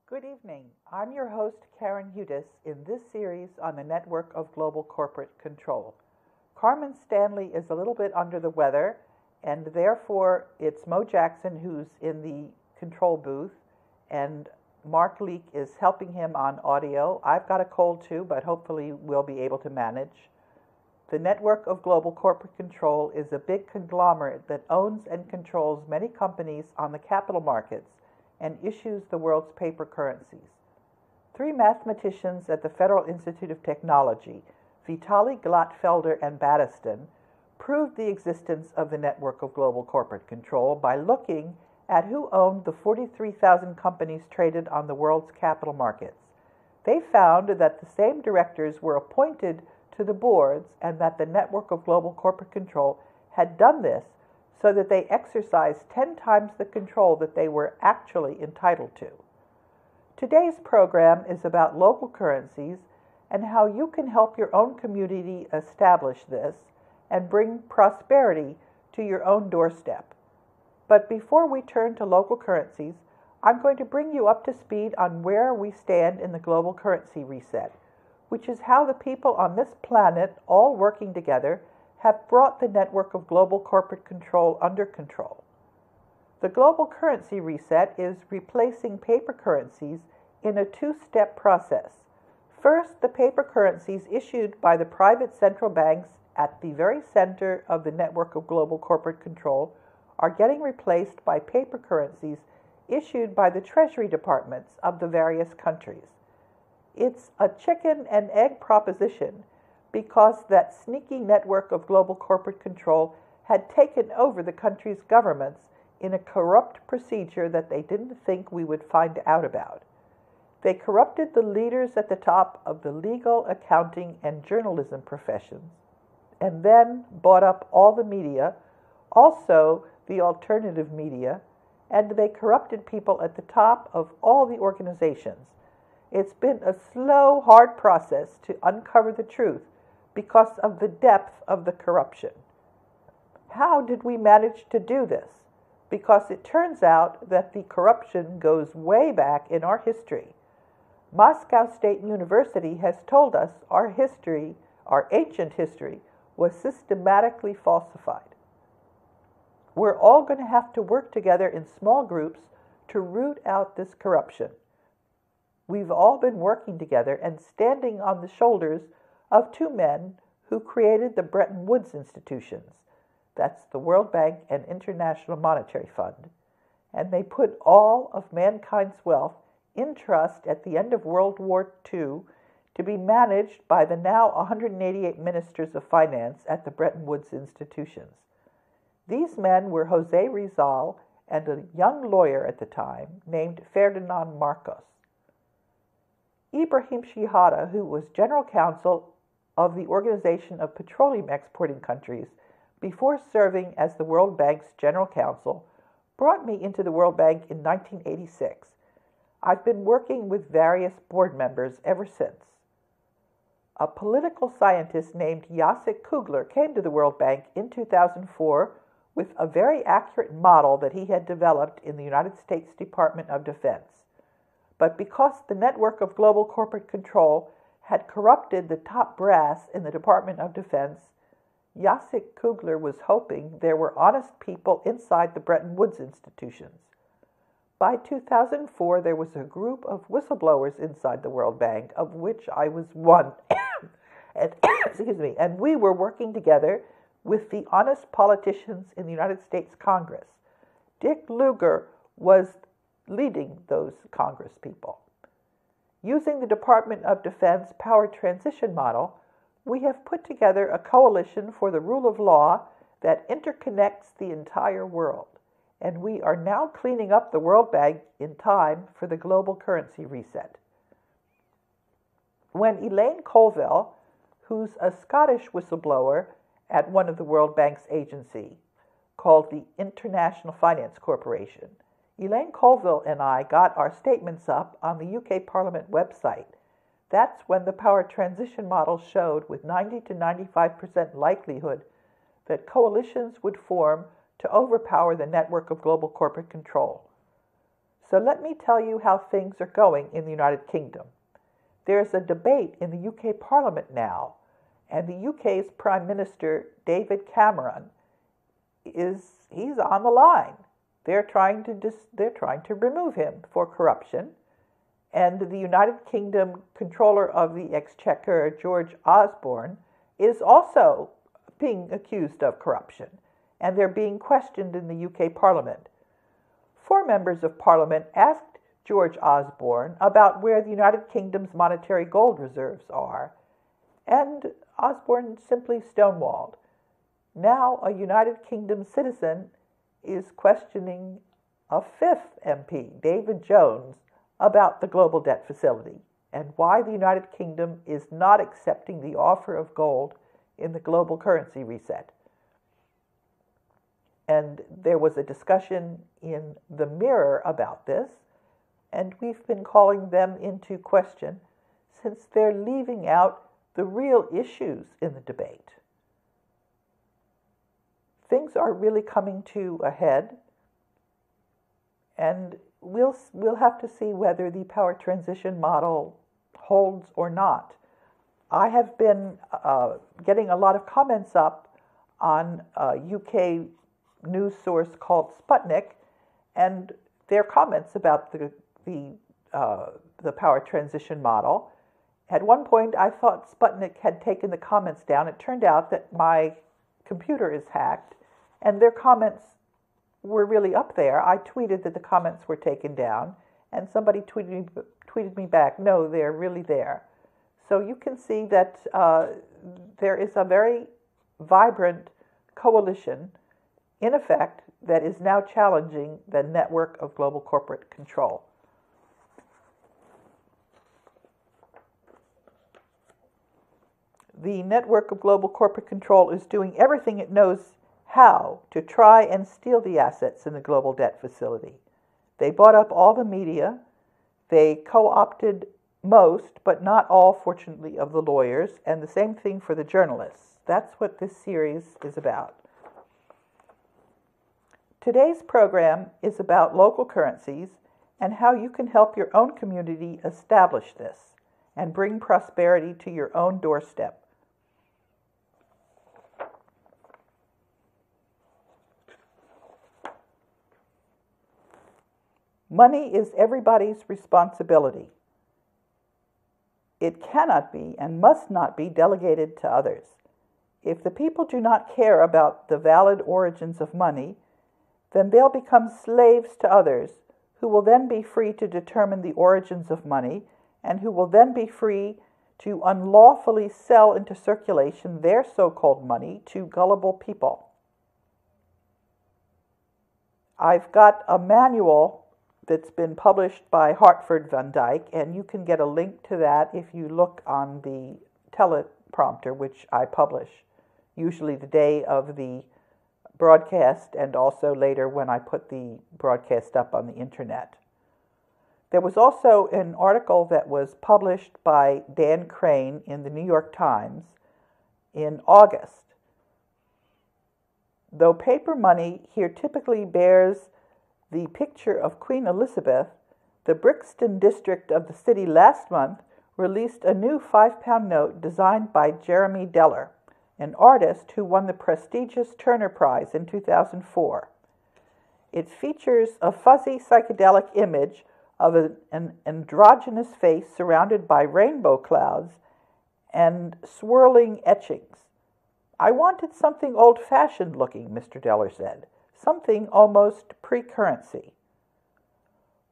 Good evening. I'm your host, Karen Hudes, in this series on the network of global corporate control. Carmen Stanley is a little bit under the weather, and therefore it's Mo Jackson who's in the control booth, and Mark Leake is helping him on audio. I've got a cold too, but hopefully we'll be able to manage. The network of global corporate control is a big conglomerate that owns and controls many companies on the capital markets and issues the world's paper currencies. Three mathematicians at the Federal Institute of Technology, Vitaly Glatfelder and Battiston, proved the existence of the network of global corporate control by looking at who owned the 43,000 companies traded on the world's capital markets. They found that the same directors were appointed to the boards and that the network of global corporate control had done this so that they exercised 10 times the control that they were actually entitled to. Today's program is about local currencies and how you can help your own community establish this and bring prosperity to your own doorstep. But before we turn to local currencies, I'm going to bring you up to speed on where we stand in the global currency reset, which is how the people on this planet, all working together, have brought the network of global corporate control under control. The global currency reset is replacing paper currencies in a two-step process. First, the paper currencies issued by the private central banks at the very center of the network of global corporate control are getting replaced by paper currencies issued by the treasury departments of the various countries. It's a chicken and egg proposition because that sneaky network of global corporate control had taken over the country's governments in a corrupt procedure that they didn't think we would find out about. They corrupted the leaders at the top of the legal, accounting, and journalism professions, and then bought up all the media, also the alternative media, and they corrupted people at the top of all the organizations. It's been a slow, hard process to uncover the truth because of the depth of the corruption. How did we manage to do this? Because it turns out that the corruption goes way back in our history. Moscow State University has told us our history, our ancient history, was systematically falsified. We're all going to have to work together in small groups to root out this corruption. We've all been working together and standing on the shoulders of two men who created the Bretton Woods institutions. That's the World Bank and International Monetary Fund. And they put all of mankind's wealth in trust at the end of World War II to be managed by the now 188 ministers of finance at the Bretton Woods institutions. These men were Jose Rizal and a young lawyer at the time named Ferdinand Marcos. Ibrahim Shihada, who was general counsel of the Organization of Petroleum Exporting Countries before serving as the World Bank's general counsel, brought me into the World Bank in 1986. I've been working with various board members ever since. A political scientist named Jacek Kugler came to the World Bank in 2004 with a very accurate model that he had developed in the United States Department of Defense. But because the network of global corporate control had corrupted the top brass in the Department of Defense, Jacek Kugler was hoping there were honest people inside the Bretton Woods institutions. By 2004, there was a group of whistleblowers inside the World Bank, of which I was one. And we were working together with the honest politicians in the United States Congress. Dick Lugar was leading those Congress people. Using the Department of Defense power transition model, we have put together a coalition for the rule of law that interconnects the entire world. And we are now cleaning up the World Bank in time for the global currency reset. When Elaine Colville, who's a Scottish whistleblower at one of the World Bank's agency called the International Finance Corporation, Elaine Colville and I got our statements up on the UK Parliament website. That's when the power transition model showed with 90 to 95% likelihood that coalitions would form to overpower the network of global corporate control. So let me tell you how things are going in the United Kingdom. There's a debate in the UK Parliament now, and the UK's Prime Minister, David Cameron, he's on the line. They're trying to remove him for corruption. And the United Kingdom Controller of the Exchequer, George Osborne, is also being accused of corruption, and they're being questioned in the UK Parliament. 4 members of Parliament asked George Osborne about where the United Kingdom's monetary gold reserves are, and Osborne simply stonewalled. Now a United Kingdom citizen is questioning a 5th MP, David Jones, about the global debt facility and why the United Kingdom is not accepting the offer of gold in the global currency reset. And there was a discussion in the Mirror about this, and we've been calling them into question since they're leaving out the real issues in the debate. Things are really coming to a head, and we'll have to see whether the power transition model holds or not. I have been getting a lot of comments up on a UK news source called Sputnik, and their comments about the power transition model. At one point, I thought Sputnik had taken the comments down. It turned out that my computer is hacked, and their comments were really up there. I tweeted that the comments were taken down, and somebody tweeted me back, no, they're really there. So you can see that there is a very vibrant coalition, in effect, that is now challenging the network of global corporate control. The network of global corporate control is doing everything it knows how to try and steal the assets in the global debt facility. They bought up all the media. They co-opted most, but not all, fortunately, of the lawyers, and the same thing for the journalists. That's what this series is about. Today's program is about local currencies and how you can help your own community establish this and bring prosperity to your own doorstep. Money is everybody's responsibility. It cannot be and must not be delegated to others. If the people do not care about the valid origins of money, then they'll become slaves to others, who will then be free to determine the origins of money, and who will then be free to unlawfully sell into circulation their so-called money to gullible people. I've got a manual that's been published by Hartford Van Dyke, and you can get a link to that if you look on the teleprompter, which I publish, usually the day of the broadcast and also later when I put the broadcast up on the internet. There was also an article that was published by Dan Crane in the New York Times in August. Though paper money here typically bears the picture of Queen Elizabeth, the Brixton district of the city last month released a new £5 note designed by Jeremy Deller, an artist who won the prestigious Turner Prize in 2004. It features a fuzzy psychedelic image of an androgynous face surrounded by rainbow clouds and swirling etchings. I wanted something old-fashioned looking, Mr. Deller said. Something almost pre-currency.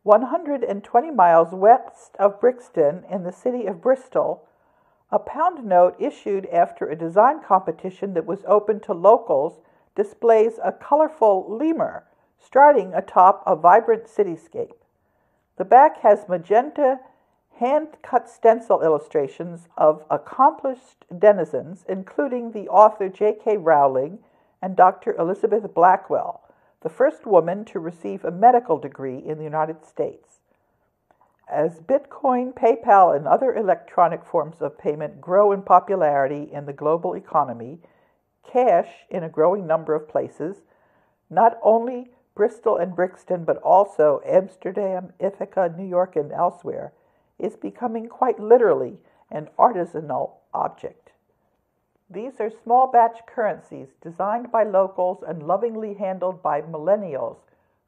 120 miles west of Brixton in the city of Bristol, a pound note issued after a design competition that was open to locals displays a colorful lemur striding atop a vibrant cityscape. The back has magenta, hand-cut stencil illustrations of accomplished denizens, including the author J.K. Rowling and Dr. Elizabeth Blackwell, the first woman to receive a medical degree in the United States. As Bitcoin, PayPal, and other electronic forms of payment grow in popularity in the global economy, cash in a growing number of places not only Bristol and Brixton, but also Amsterdam, Ithaca, New York, and elsewhere, is becoming quite literally an artisanal object. These are small batch currencies designed by locals and lovingly handled by millennials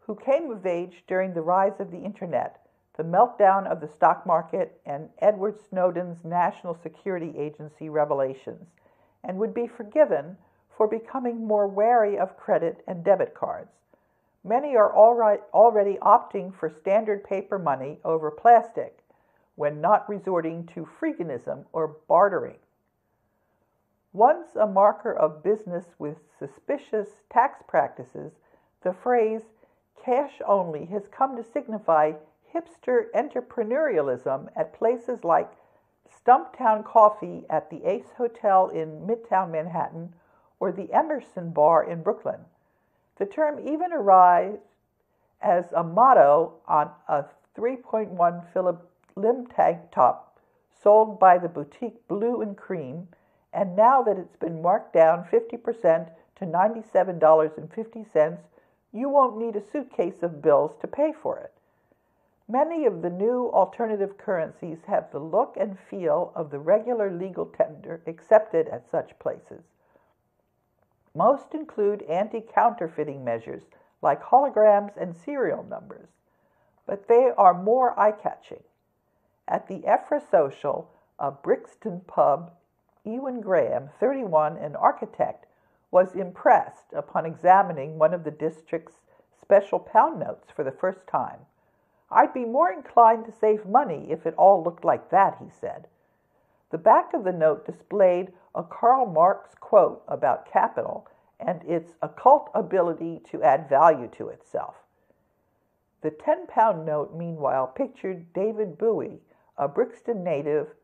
who came of age during the rise of the Internet, the meltdown of the stock market, and Edward Snowden's National Security Agency revelations, and would be forgiven for becoming more wary of credit and debit cards. Many are already opting for standard paper money over plastic when not resorting to freeganism or bartering. Once a marker of business with suspicious tax practices, the phrase cash only has come to signify hipster entrepreneurialism at places like Stumptown Coffee at the Ace Hotel in Midtown Manhattan or the Emerson Bar in Brooklyn. The term even arrived as a motto on a 3.1 Philip Lim tank top sold by the boutique Blue and Cream, and now that it's been marked down 50% to $97.50, you won't need a suitcase of bills to pay for it. Many of the new alternative currencies have the look and feel of the regular legal tender accepted at such places. Most include anti-counterfeiting measures like holograms and serial numbers, but they are more eye-catching. At the Ephra Social, a Brixton pub, Ewan Graham, 31, an architect, was impressed upon examining one of the district's special pound notes for the first time. "I'd be more inclined to save money if it all looked like that," he said. The back of the note displayed a Karl Marx quote about capital and its occult ability to add value to itself. The 10-pound note, meanwhile, pictured David Bowie, a Brixton native,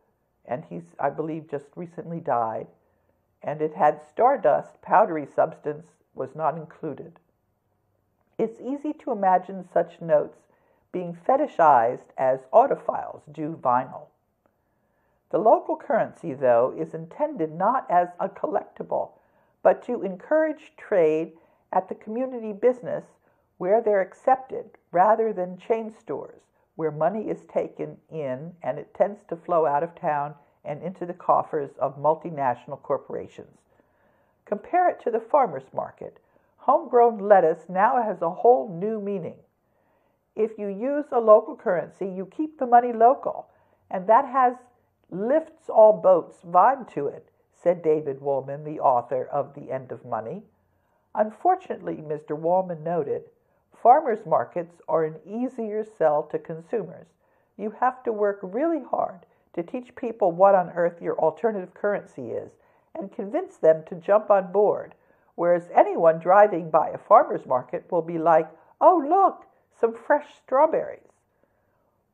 and he's, I believe, just recently died, and it had stardust, powdery substance was not included. It's easy to imagine such notes being fetishized as audiophiles do vinyl. The local currency, though, is intended not as a collectible, but to encourage trade at the community business where they're accepted, rather than chain stores, where money is taken in and it tends to flow out of town and into the coffers of multinational corporations. Compare it to the farmer's market. Homegrown lettuce now has a whole new meaning. If you use a local currency, you keep the money local, and that has lifts all boats vibe to it, said David Woolman, the author of The End of Money. Unfortunately, Mr. Woolman noted, farmers markets are an easier sell to consumers. You have to work really hard to teach people what on earth your alternative currency is and convince them to jump on board, whereas anyone driving by a farmer's market will be like, "Oh, look, some fresh strawberries."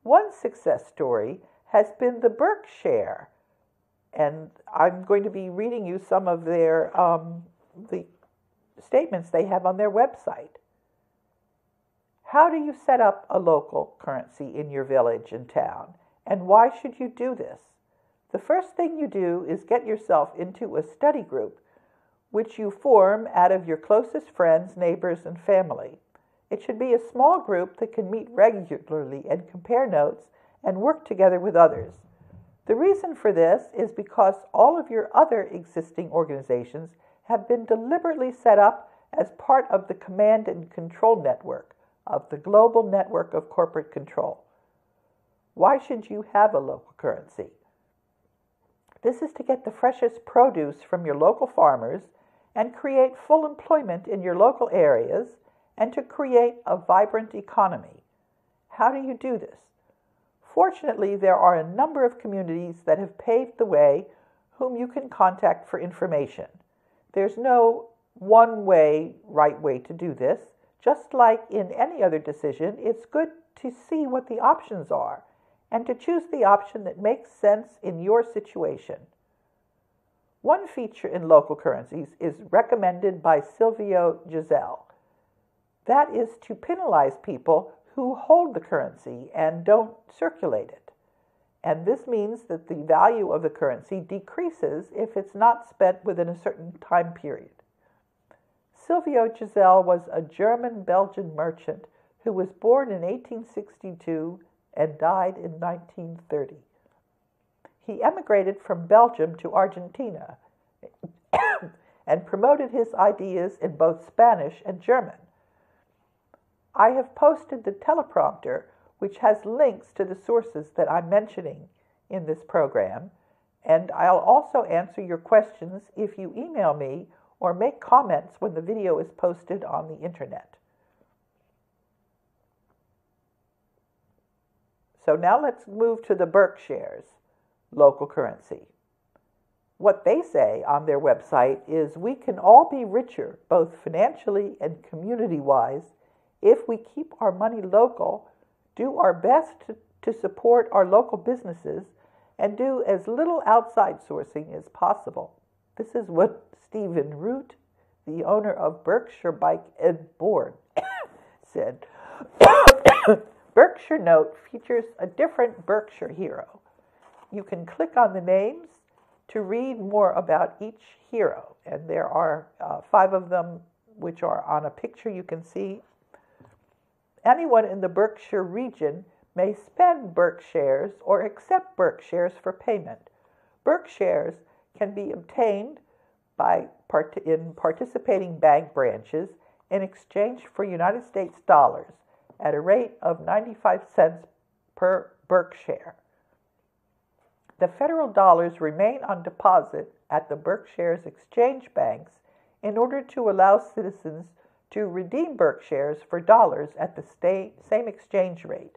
One success story has been the Berkshire, and I'm going to be reading you some of their the statements they have on their website. How do you set up a local currency in your village and town, and why should you do this? The first thing you do is get yourself into a study group, which you form out of your closest friends, neighbors, and family. It should be a small group that can meet regularly and compare notes and work together with others. The reason for this is because all of your other existing organizations have been deliberately set up as part of the command and control network of the global network of corporate control. Why should you have a local currency? This is to get the freshest produce from your local farmers and create full employment in your local areas and to create a vibrant economy. How do you do this? Fortunately, there are a number of communities that have paved the way whom you can contact for information. There's no one way, right way to do this. Just like in any other decision, it's good to see what the options are and to choose the option that makes sense in your situation. One feature in local currencies is recommended by Silvio Giselle. That is to penalize people who hold the currency and don't circulate it. And this means that the value of the currency decreases if it's not spent within a certain time period. Silvio Giselle was a German-Belgian merchant who was born in 1862 and died in 1930. He emigrated from Belgium to Argentina and promoted his ideas in both Spanish and German. I have posted the teleprompter, which has links to the sources that I'm mentioning in this program, and I'll also answer your questions if you email me or make comments when the video is posted on the internet. So now let's move to the Berkshires, local currency. What they say on their website is we can all be richer, both financially and community-wise, if we keep our money local, do our best to support our local businesses, and do as little outside sourcing as possible. This is what Stephen Root, the owner of Berkshire Bike and Board, said. Berkshire Note features a different Berkshire hero. You can click on the names to read more about each hero, and there are 5 of them which are on a picture you can see. Anyone in the Berkshire region may spend Berkshires or accept Berkshires for payment. Berkshires can be obtained in participating bank branches in exchange for United States dollars at a rate of 95 cents per Berkshire. The federal dollars remain on deposit at the Berkshires exchange banks in order to allow citizens to redeem Berkshires for dollars at the same exchange rate.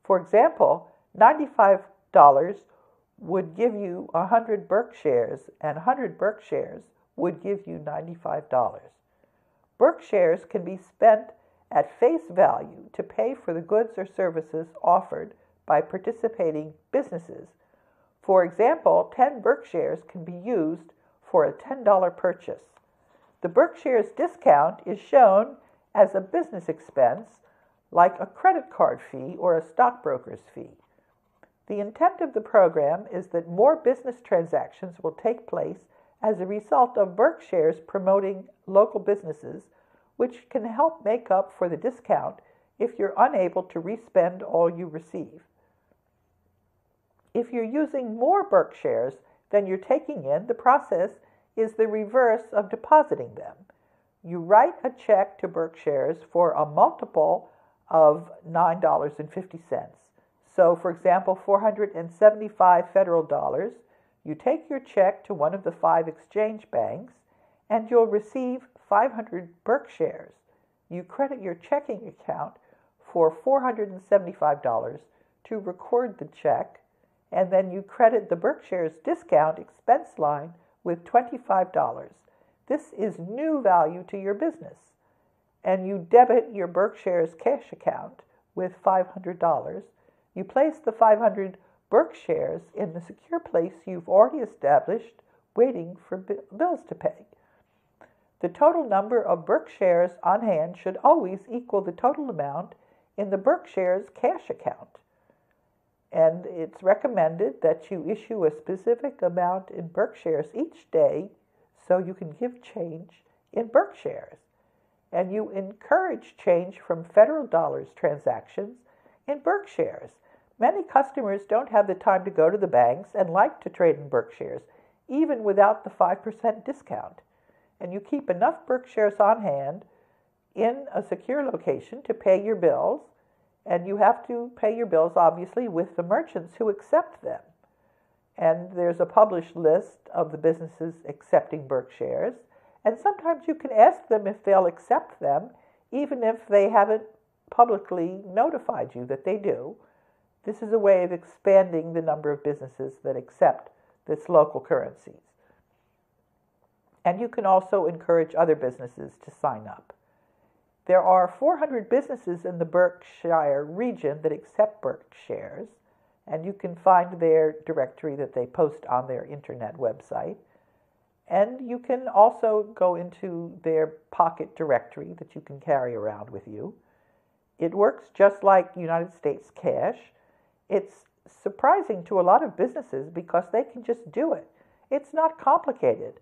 For example, $95 would give you 100 Berkshires, and 100 Berkshires would give you $95. Berkshires can be spent at face value to pay for the goods or services offered by participating businesses. For example, 10 Berkshires can be used for a $10 purchase. The Berkshires discount is shown as a business expense, like a credit card fee or a stockbroker's fee. The intent of the program is that more business transactions will take place as a result of Berkshires promoting local businesses, which can help make up for the discount if you're unable to respend all you receive. If you're using more Berkshires than you're taking in, the process is the reverse of depositing them. You write a check to Berkshires for a multiple of $9.50. So, for example, $475 federal dollars. You take your check to one of the 5 exchange banks, and you'll receive 500 Berkshires. You credit your checking account for $475 to record the check, and then you credit the Berkshires discount expense line with $25. This is new value to your business. And you debit your Berkshires cash account with $500. You place the 500 Berkshires in the secure place you've already established, waiting for bills to pay. The total number of Berkshires on hand should always equal the total amount in the Berkshires cash account. And it's recommended that you issue a specific amount in Berkshires each day so you can give change in Berkshires. And you encourage change from federal dollars transactions in Berkshires. Many customers don't have the time to go to the banks and like to trade in Berkshires, even without the 5% discount. And you keep enough Berkshires on hand in a secure location to pay your bills, and you have to pay your bills, obviously, with the merchants who accept them. And there's a published list of the businesses accepting Berkshires, and sometimes you can ask them if they'll accept them, even if they haven't publicly notified you that they do. This is a way of expanding the number of businesses that accept this local currencies. And you can also encourage other businesses to sign up. There are 400 businesses in the Berkshire region that accept Berkshires, and you can find their directory that they post on their internet website. And you can also go into their pocket directory that you can carry around with you. It works just like United States cash. It's surprising to a lot of businesses because they can just do it. It's not complicated.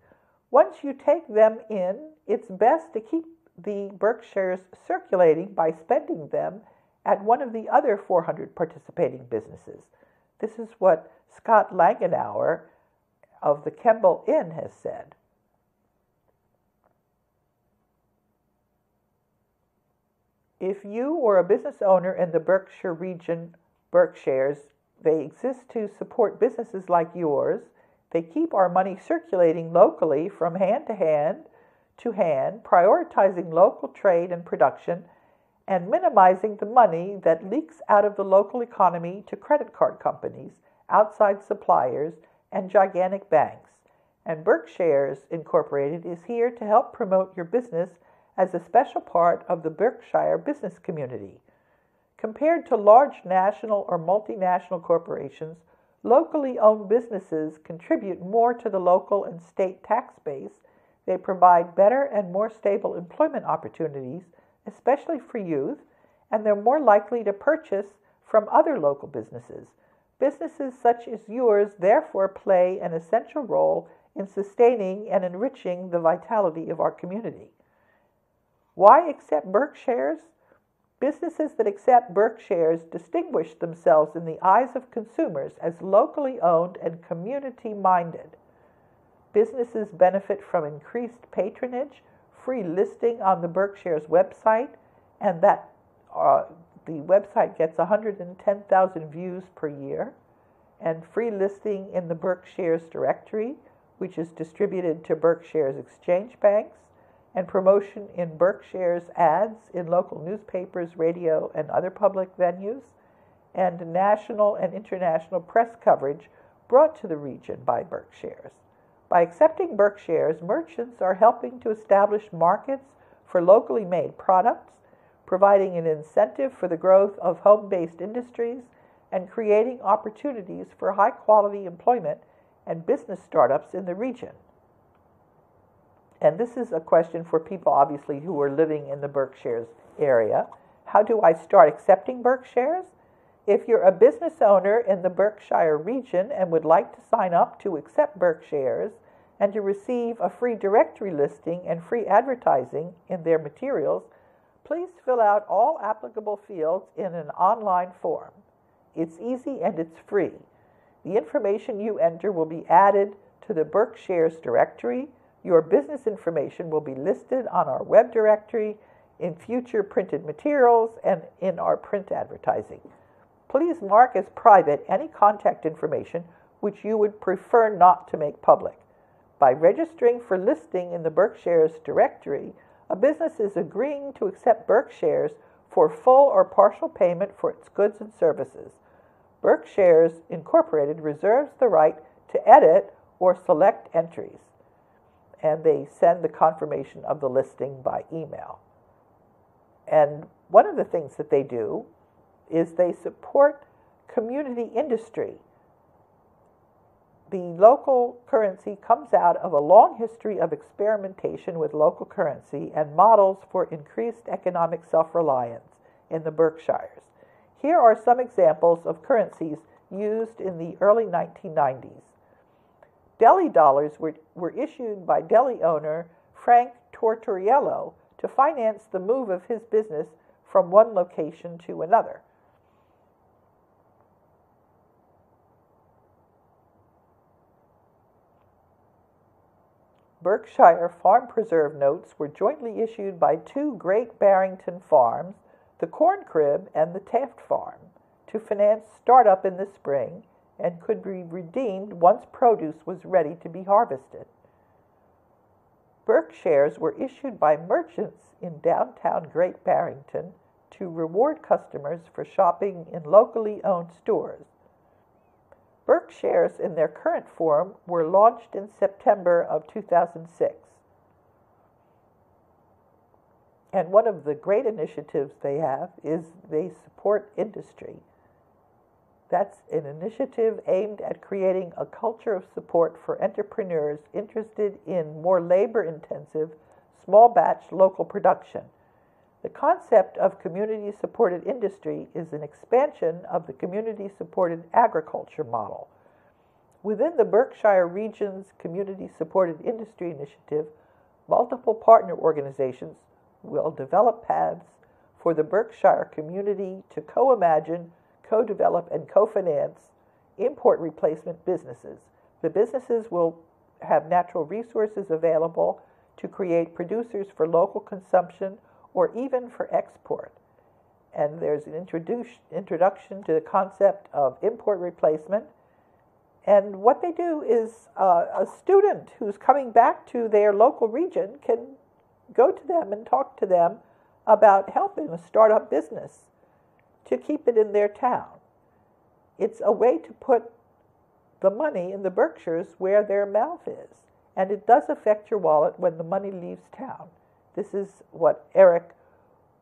Once you take them in, it's best to keep the Berkshires circulating by spending them at one of the other 400 participating businesses. This is what Scott Langenauer of the Kemble Inn has said. If you or a business owner in the Berkshire region, Berkshires, they exist to support businesses like yours. They keep our money circulating locally from hand to hand, prioritizing local trade and production, and minimizing the money that leaks out of the local economy to credit card companies, outside suppliers, and gigantic banks. And Berkshires Incorporated is here to help promote your business as a special part of the Berkshire business community. Compared to large national or multinational corporations, locally owned businesses contribute more to the local and state tax base. They provide better and more stable employment opportunities, especially for youth, and they're more likely to purchase from other local businesses. Businesses such as yours therefore play an essential role in sustaining and enriching the vitality of our community. Why accept Berkshires? Businesses that accept Berkshires distinguish themselves in the eyes of consumers as locally owned and community-minded. Businesses benefit from increased patronage, free listing on the Berkshires website, and that the website gets 110,000 views per year, and free listing in the Berkshires directory, which is distributed to Berkshires exchange banks, and promotion in Berkshires ads in local newspapers, radio, and other public venues, and national and international press coverage brought to the region by Berkshires. By accepting Berkshires, merchants are helping to establish markets for locally made products, providing an incentive for the growth of home-based industries, and creating opportunities for high-quality employment and business startups in the region. And this is a question for people, obviously, who are living in the Berkshires area. How do I start accepting Berkshires? If you're a business owner in the Berkshire region and would like to sign up to accept Berkshires and to receive a free directory listing and free advertising in their materials, please fill out all applicable fields in an online form. It's easy and it's free. The information you enter will be added to the Berkshires directory. Your business information will be listed on our web directory, in future printed materials, and in our print advertising. Please mark as private any contact information which you would prefer not to make public. By registering for listing in the Berkshires directory, a business is agreeing to accept Berkshires for full or partial payment for its goods and services. Berkshires Incorporated reserves the right to edit or select entries, and they send the confirmation of the listing by email. And one of the things that they do is they support community industry. The local currency comes out of a long history of experimentation with local currency and models for increased economic self-reliance in the Berkshires. Here are some examples of currencies used in the early 1990s. Deli dollars were issued by deli owner Frank Tortoriello to finance the move of his business from one location to another. Berkshire Farm Preserve notes were jointly issued by two Great Barrington farms, the Corn Crib and the Taft Farm, to finance startup in the spring, and could be redeemed once produce was ready to be harvested. Berkshires were issued by merchants in downtown Great Barrington to reward customers for shopping in locally owned stores. Berkshires in their current form were launched in September of 2006. And one of the great initiatives they have is they support industry. That's an initiative aimed at creating a culture of support for entrepreneurs interested in more labor-intensive, small-batch local production. The concept of community-supported industry is an expansion of the community-supported agriculture model. Within the Berkshire Region's Community-Supported Industry Initiative, multiple partner organizations will develop paths for the Berkshire community to co-imagine, co-develop, and co-finance import replacement businesses. The businesses will have natural resources available to create producers for local consumption or even for export. And there's an introduction to the concept of import replacement. And what they do is a student who's coming back to their local region can go to them and talk to them about helping a startup business to keep it in their town. It's a way to put the money in the Berkshires where their mouth is. And it does affect your wallet when the money leaves town. This is what Eric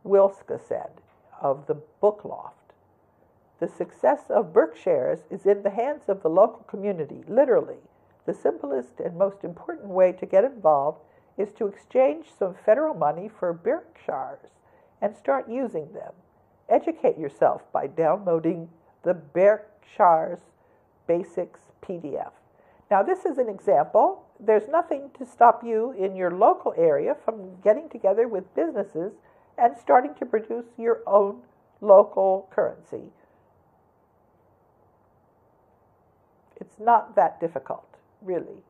Wilska said of the Book Loft. The success of Berkshires is in the hands of the local community, literally. The simplest and most important way to get involved is to exchange some federal money for Berkshires and start using them. Educate yourself by downloading the Berkshires Basics PDF. Now, this is an example. There's nothing to stop you in your local area from getting together with businesses and starting to produce your own local currency. It's not that difficult, really.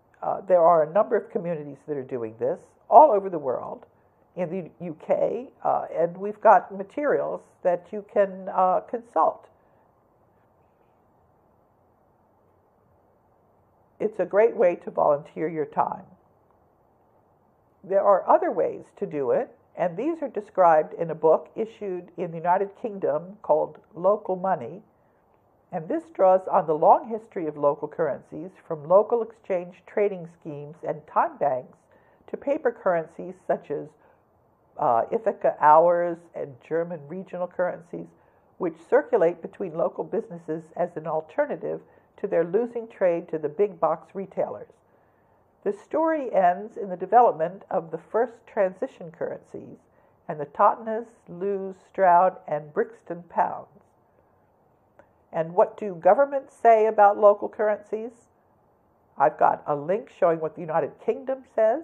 There are a number of communities that are doing this all over the world, in the UK, and we've got materials that you can consult. It's a great way to volunteer your time. There are other ways to do it, and these are described in a book issued in the United Kingdom called Local Money. And this draws on the long history of local currencies, from local exchange trading schemes and time banks to paper currencies such as Ithaca hours and German regional currencies, which circulate between local businesses as an alternative to their losing trade to the big box retailers. The story ends in the development of the first transition currencies and the Totnes, Lewes, Stroud, and Brixton pounds. And what do governments say about local currencies? I've got a link showing what the United Kingdom says.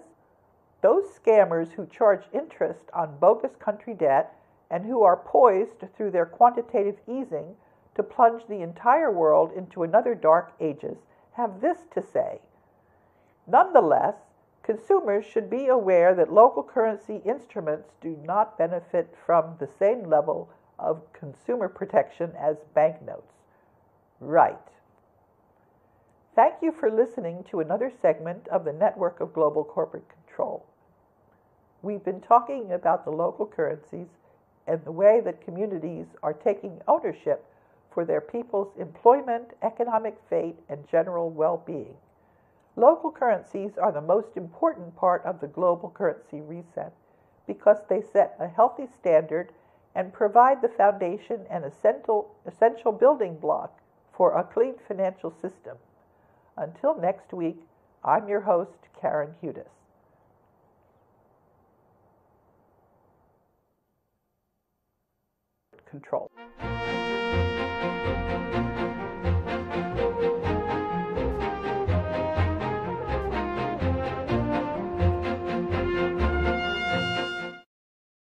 Those scammers who charge interest on bogus country debt and who are poised through their quantitative easing to plunge the entire world into another dark ages have this to say. Nonetheless, consumers should be aware that local currency instruments do not benefit from the same level of consumer protection as banknotes. Right. Thank you for listening to another segment of the Network of Global Corporate Control. We've been talking about the local currencies and the way that communities are taking ownership for their people's employment, economic fate, and general well-being. Local currencies are the most important part of the global currency reset because they set a healthy standard and provide the foundation and essential building block for a clean financial system. Until next week, I'm your host, Karen Hudes. Control.